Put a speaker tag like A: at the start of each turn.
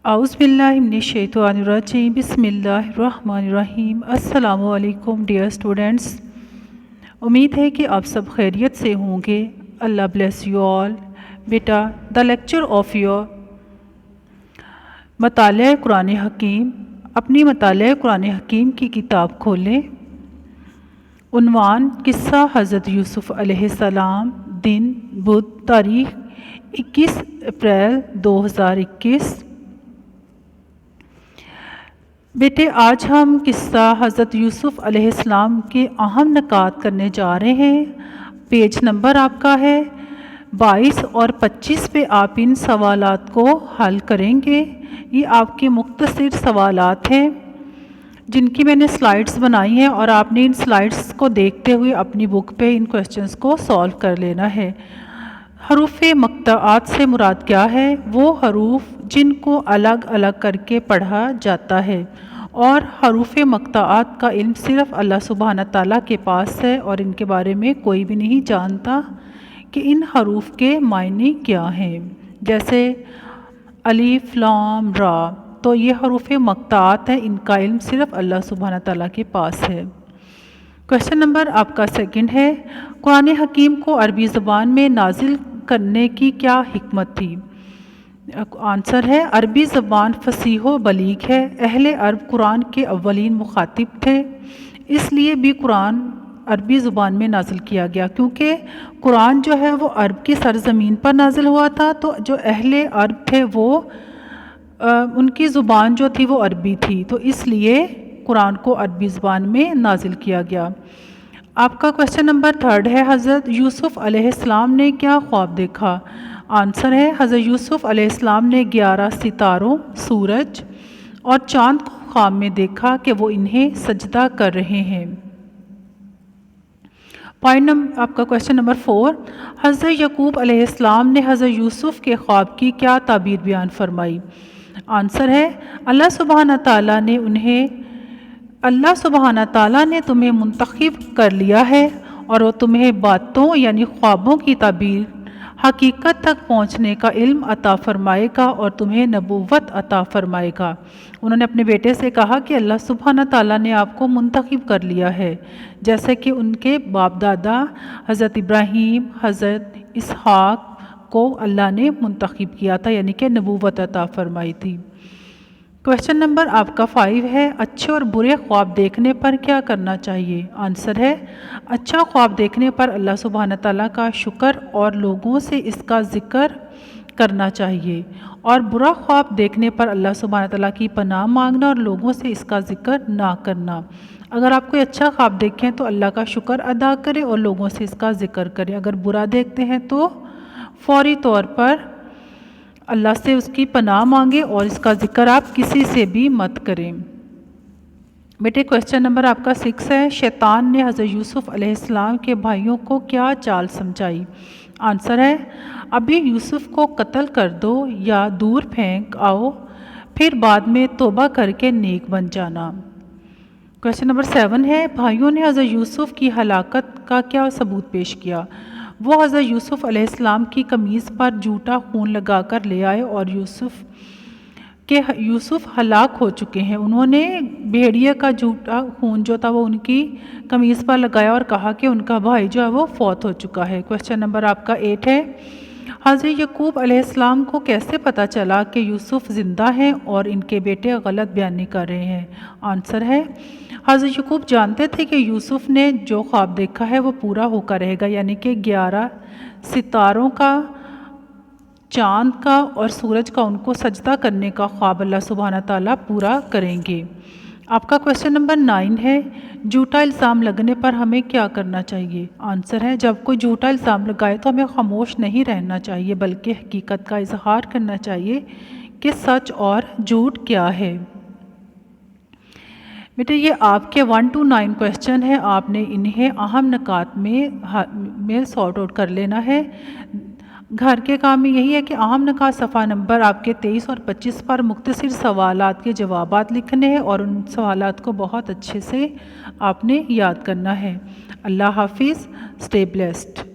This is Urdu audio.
A: اعوذ باللہ من الشیطان الرجیم بسم اللہ الرحمن الرحیم۔ السلام علیکم ڈیئر اسٹوڈنٹس، امید ہے کہ آپ سب خیریت سے ہوں گے۔ Allah bless you all. بیٹا، دا لیکچر آف یور مطالعہ قرآن حکیم، اپنی مطالعہ قرآن حکیم کی کتاب کھولیں۔ عنوان: قصہ حضرت یوسف علیہ السلام، دن بدھ، تاریخ 21 اپریل 2021۔ بیٹے، آج ہم قصہ حضرت یوسف علیہ السلام کے اہم نکات کرنے جا رہے ہیں۔ پیج نمبر آپ کا ہے 22 اور 25 پہ آپ ان سوالات کو حل کریں گے۔ یہ آپ کے مختصر سوالات ہیں جن کی میں نے سلائیڈز بنائی ہیں، اور آپ نے ان سلائیڈز کو دیکھتے ہوئے اپنی بک پہ ان کویسچنز کو سالو کر لینا ہے۔ حروف مقطعات سے مراد کیا ہے؟ وہ حروف جن کو الگ الگ کر کے پڑھا جاتا ہے، اور حروف مقطعات کا علم صرف اللہ سبحانہ تعالیٰ کے پاس ہے، اور ان کے بارے میں کوئی بھی نہیں جانتا کہ ان حروف کے معنی کیا ہیں۔ جیسے الف لام را، تو یہ حروف مقطعات ہیں، ان کا علم صرف اللہ سبحانہ تعالیٰ کے پاس ہے۔ کویسچن نمبر آپ کا سیکنڈ ہے، قرآن حکیم کو عربی زبان میں نازل کرنے کی کیا حکمت تھی؟ آنسر ہے، عربی زبان فصیح و بلیغ ہے۔ اہل عرب قرآن کے اولین مخاطب تھے، اس لیے بھی قرآن عربی زبان میں نازل کیا گیا، کیونکہ قرآن جو ہے وہ عرب کی سرزمین پر نازل ہوا تھا، تو جو اہل عرب تھے وہ ان کی زبان جو تھی وہ عربی تھی، تو اس لیے قرآن کو عربی زبان میں نازل کیا گیا۔ آپ کا کویسچن نمبر تھرڈ ہے، حضرت یوسف علیہ السلام نے کیا خواب دیکھا؟ آنسر ہے، حضرت یوسف علیہ السلام نے 11 ستاروں، سورج اور چاند کو خواب میں دیکھا کہ وہ انہیں سجدہ کر رہے ہیں۔ آپ کا کویسچن نمبر 4، حضرت یعقوب علیہ السلام نے حضرت یوسف کے خواب کی کیا تعبیر بیان فرمائی؟ آنسر ہے، اللہ سبحانہ تعالیٰ نے تمہیں منتخب کر لیا ہے، اور وہ تمہیں باتوں یعنی خوابوں کی تعبیر حقیقت تک پہنچنے کا علم عطا فرمائے گا، اور تمہیں نبوت عطا فرمائے گا۔ انہوں نے اپنے بیٹے سے کہا کہ اللہ سبحانہ تعالیٰ نے آپ کو منتخب کر لیا ہے، جیسے کہ ان کے باپ دادا حضرت ابراہیم، حضرت اسحاق کو اللہ نے منتخب کیا تھا، یعنی کہ نبوت عطا فرمائی تھی۔ کویسچن نمبر آپ کا 5 ہے، اچھے اور برے خواب دیکھنے پر کیا کرنا چاہیے؟ آنسر ہے، اچھا خواب دیکھنے پر اللہ سبحانہ تعالیٰ کا شکر اور لوگوں سے اس کا ذکر کرنا چاہیے، اور برا خواب دیکھنے پر اللہ سبحانہ تعالیٰ کی پناہ مانگنا اور لوگوں سے اس کا ذکر نہ کرنا۔ اگر آپ کوئی اچھا خواب دیکھیں تو اللہ کا شکر ادا کریں اور لوگوں سے اس کا ذکر کریں۔ اگر برا دیکھتے ہیں تو فوری طور پر اللہ سے اس کی پناہ مانگیں، اور اس کا ذکر آپ کسی سے بھی مت کریں۔ بیٹے، کویسچن نمبر آپ کا 6 ہے، شیطان نے حضرت یوسف علیہ السلام کے بھائیوں کو کیا چال سمجھائی؟ آنسر ہے، ابھی یوسف کو قتل کر دو یا دور پھینک آؤ، پھر بعد میں توبہ کر کے نیک بن جانا۔ کویسچن نمبر 7 ہے، بھائیوں نے حضرت یوسف کی ہلاکت کا کیا ثبوت پیش کیا؟ وہ حضرت یوسف علیہ السلام کی قمیص پر جھوٹا خون لگا کر لے آئے، اور یوسف ہلاک ہو چکے ہیں۔ انہوں نے بھیڑیے کا جھوٹا خون جو تھا وہ ان کی قمیص پر لگایا اور کہا کہ ان کا بھائی جو ہے وہ فوت ہو چکا ہے۔ کویسچن نمبر آپ کا 8 ہے، حضرت یعقوب علیہ السلام کو کیسے پتہ چلا کہ یوسف زندہ ہیں اور ان کے بیٹے غلط بیانی کر رہے ہیں؟ آنسر ہے، حضرت یعقوب جانتے تھے کہ یوسف نے جو خواب دیکھا ہے وہ پورا ہو کر رہے گا، یعنی کہ 11 ستاروں کا، چاند کا اور سورج کا ان کو سجدہ کرنے کا خواب اللہ سبحانہ تعالیٰ پورا کریں گے۔ آپ کا کویسچن نمبر 9 ہے، جھوٹا الزام لگنے پر ہمیں کیا کرنا چاہیے؟ آنسر ہے، جب کوئی جھوٹا الزام لگائے تو ہمیں خاموش نہیں رہنا چاہیے، بلکہ حقیقت کا اظہار کرنا چاہیے کہ سچ اور جھوٹ کیا ہے۔ بیٹے، یہ آپ کے 1 to 9 کویسچن ہیں، آپ نے انہیں اہم نکات میں سارٹ آؤٹ کر لینا ہے۔ گھر کے کام میں یہی ہے کہ اہم نکات صفحہ نمبر آپ کے 23 اور 25 پر مختصر سوالات کے جوابات لکھنے ہیں، اور ان سوالات کو بہت اچھے سے آپ نے یاد کرنا ہے۔ اللہ حافظ، اسٹے بلیسڈ۔